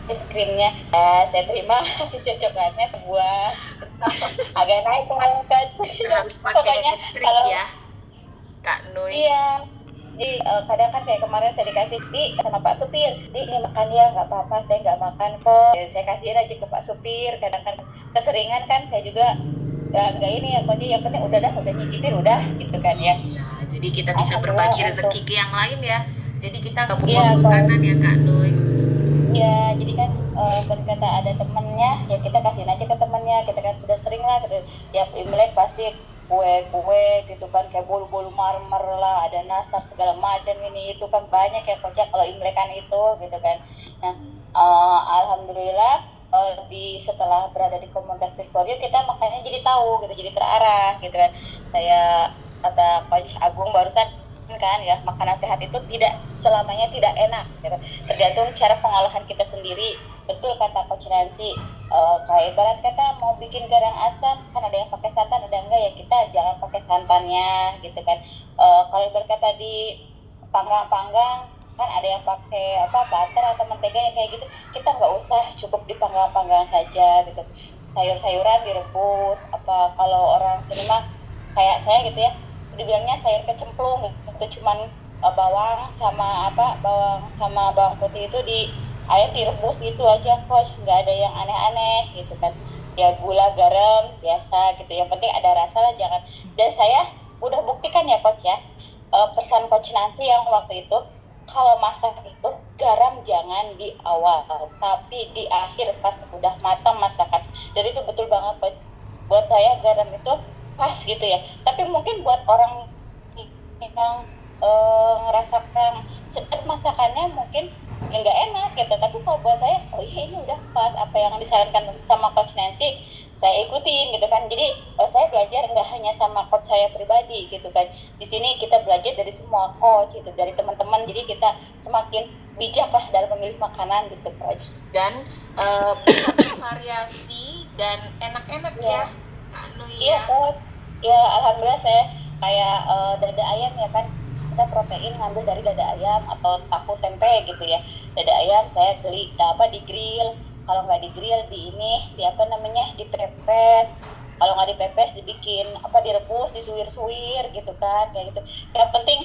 es krimnya. Saya terima cocokannya sebuah agak naik kan. Harus Pokoknya pakai trik kalau ya, Kak Nui. iya, jadi kadang kan kayak kemarin saya dikasih sama Pak Supir, ini makan ya nggak apa-apa, saya nggak makan kok. Ya, saya kasihin aja ke Pak Supir. Kadang kan keseringan kan saya juga nggak ini ya, pokoknya yang penting udah nyicipin udah gitu kan ya. Iya, jadi kita bisa Alhamdulillah berbagi untuk rezeki ke yang lain ya. Jadi kita nggak iya buang kalau makanan ya, Kak Nui. ya jadi kan berkata ada temennya ya kita kasihin aja ke temennya, kita kan udah sering lah gitu. Tiap Imlek pasti kue-kue gitu kan, kayak bolu-bolu marmer lah, ada nastar segala macam, ini itu kan banyak ya kocak kalau Imlekan itu gitu kan. Nah, alhamdulillah di setelah berada di komunitas Victoria kita makanya jadi tahu gitu, jadi terarah gitu kan. Saya kata Coach Agung barusan kan ya, makanan sehat itu tidak selamanya tidak enak gitu. Tergantung cara pengolahan kita sendiri. Betul kata Coach Nancy, kayak ibarat kata mau bikin garang asam kan ada yang pakai santan ada enggak, ya kita jangan pakai santannya gitu kan. Kalau ibarat kata di panggang-panggang kan ada yang pakai apa butter atau mentega yang kayak gitu, kita nggak usah, cukup dipanggang-panggang saja gitu. Sayur-sayuran direbus, apa kalau orang sini mah kayak saya gitu ya, dibilangnya sayur kecemplung gitu, cuman bawang sama bawang putih itu di air direbus gitu aja coach, nggak ada yang aneh-aneh gitu kan. Ya gula garam biasa gitu, yang penting ada rasa lah, jangan. Dan saya udah buktikan ya coach ya, pesan coach nanti yang waktu itu, kalau masak itu garam jangan di awal tapi di akhir pas udah matang masakan. Jadi itu betul banget coach, buat saya garam itu pas gitu ya. Tapi mungkin buat orang yang ngerasa kurang sedap masakannya mungkin ya nggak enak gitu, tapi kalau buat saya oh iya ini udah pas apa yang disarankan sama coach Nancy, saya ikutin gitu kan. Jadi saya belajar nggak hanya sama coach saya pribadi gitu kan, di sini kita belajar dari semua coach itu, dari teman-teman, jadi kita semakin bijak lah dalam memilih makanan gitu coach. Dan bisa bervariasi dan enak-enak ya, Kak Nui Iya ya. coach, ya alhamdulillah saya kayak dada ayam ya kan, kita protein ngambil dari dada ayam atau tahu tempe gitu ya. Dada ayam saya di grill, kalau nggak di grill di ini di apa namanya dipepes, kalau nggak dipepes dibikin apa direbus disuir-suir gitu kan kayak gitu. Yang penting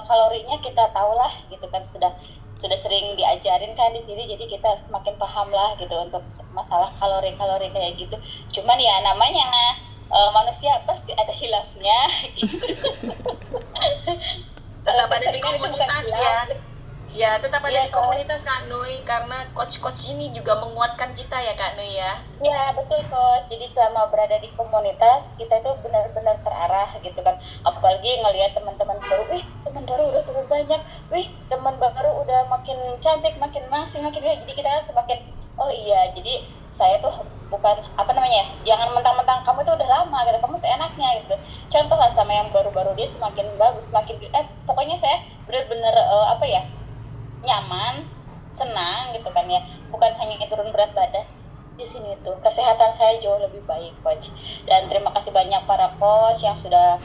kalorinya kita tahu lah gitu kan, sudah sering diajarin kan di sini, jadi kita semakin paham lah gitu untuk masalah kalori-kalori kayak gitu. Cuman ya namanya manusia pasti ada hilafnya gitu. Tetap ada di Keseringan itu bukan komunitas ya. hilaf. Ya, tetap ada Iya di kan? komunitas Kak Nui karena coach-coach ini juga menguatkan kita ya Kak Nui ya. Ya betul coach. Jadi selama berada di komunitas kita itu benar-benar terarah gitu kan. Apalagi ngelihat teman-teman baru, teman baru udah tumbuh banyak, teman baru udah makin cantik, makin mangsing, makin ya. Jadi kita kan semakin oh iya. Jadi saya tuh bukan apa namanya ya, jangan mentang-mentang kamu tuh udah lama gitu, kamu seenaknya gitu. Contoh lah sama yang baru-baru, dia semakin bagus, semakin pokoknya saya benar-benar apa ya, nyaman, senang gitu kan ya. Bukan hanya turun berat badan, di sini tuh kesehatan saya jauh lebih baik coach. Dan terima kasih banyak para coach yang sudah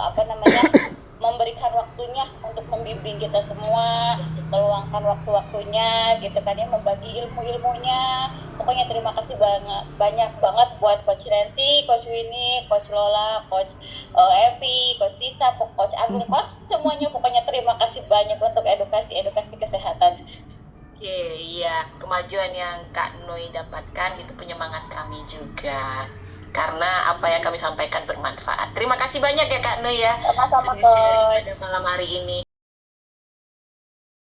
apa namanya memberikan waktunya untuk membimbing kita semua, meluangkan waktu-waktunya gitu kan ya, membagi ilmu-ilmunya. Pokoknya terima kasih banyak banyak banget buat coach Nancy, coach Winnie, coach Lola, coach Evi, coach Tisa, coach Agung, coach semuanya, pokoknya terima kasih banyak untuk edukasi kesehatan. Oke, iya, kemajuan yang Kak Nui dapatkan itu penyemangat kami juga. Karena apa yang kami sampaikan bermanfaat. Terima kasih banyak ya Kak Nui ya Sama-sama sudah sharing coach. pada malam hari ini.